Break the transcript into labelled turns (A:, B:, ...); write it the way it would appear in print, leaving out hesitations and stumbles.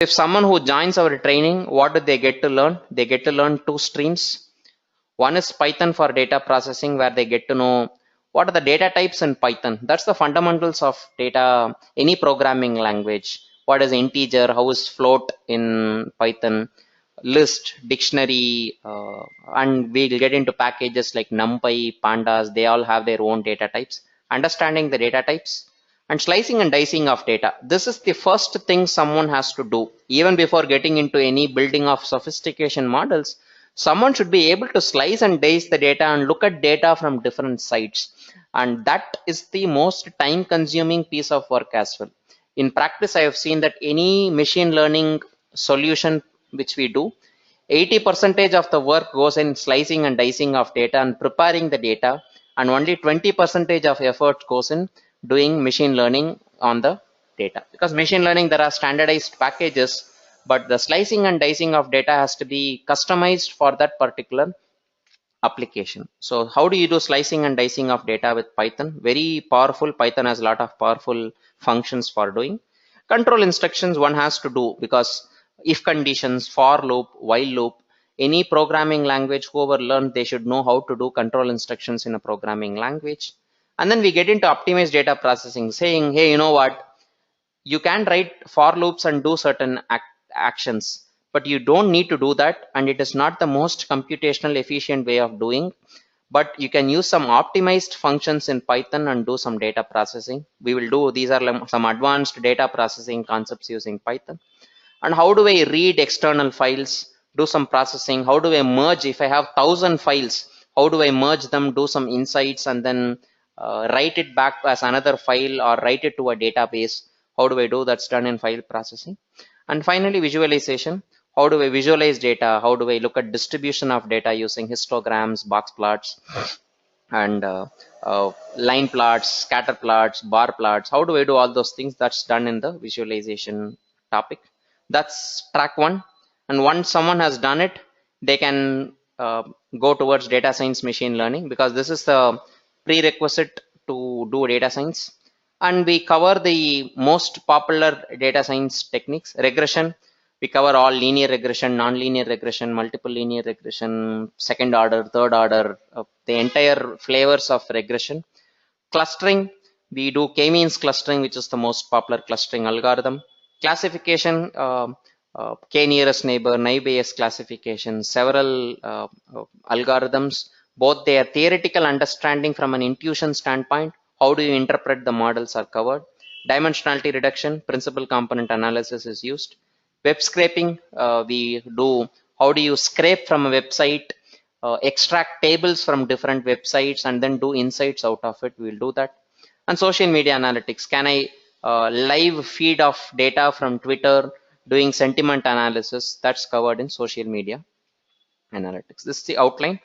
A: If someone who joins our training, what do they get to learn? They get to learn two streams. One is Python for data processing, where they get to know what are the data types in Python. That's the fundamentals of data, any programming language. What is integer? How is float in Python? List, dictionary, and we'll get into packages like NumPy, Pandas. They all have their own data types. Understanding the data types and slicing and dicing of data. This is the first thing someone has to do. Even before getting into any building of sophistication models, someone should be able to slice and dice the data and look at data from different sides. And that is the most time consuming piece of work as well. In practice, I have seen that any machine learning solution which we do, 80% of the work goes in slicing and dicing of data and preparing the data, and only 20% of effort goes in doing machine learning on the data. Because machine learning, there are standardized packages, but the slicing and dicing of data has to be customized for that particular application. So how do you do slicing and dicing of data with Python? Very powerful. Python has a lot of powerful functions for doing. Control instructions one has to do, because if conditions, for loop, while loop, any programming language, whoever learned, they should know how to do control instructions in a programming language. And then we get into optimized data processing, saying, hey, you know what? You can write for loops and do certain actions, but you don't need to do that, and it is not the most computational efficient way of doing. But you can use some optimized functions in Python and do some data processing. We will do, these are some advanced data processing concepts using Python. And how do I read external files, do some processing? How do I merge? If I have 1,000 files, how do I merge them, do some insights, and then write it back as another file or write it to a database? How do I do? That's done in file processing. And finally, visualization. How do I visualize data? How do I look at distribution of data using histograms, box plots, and line plots, scatter plots, bar plots? How do I do all those things? That's done in the visualization topic. That's track one. And once someone has done it, they can go towards data science machine learning, because this is the prerequisite to do data science. And we cover the most popular data science techniques. Regression, we cover all linear regression, non-linear regression, multiple linear regression, second order, third order, the entire flavors of regression. Clustering, we do k-means clustering, which is the most popular clustering algorithm. Classification, k-nearest neighbor, naive-Bayes classification, several algorithms, both their theoretical understanding from an intuition standpoint, how do you interpret the models are covered. Dimensionality reduction, principal component analysis is used. Web scraping, we do, how do you scrape from a website, extract tables from different websites, and then do insights out of it. We'll do that. And social media analytics, can I live feed of data from Twitter, doing sentiment analysis? That's covered in social media analytics. This is the outline.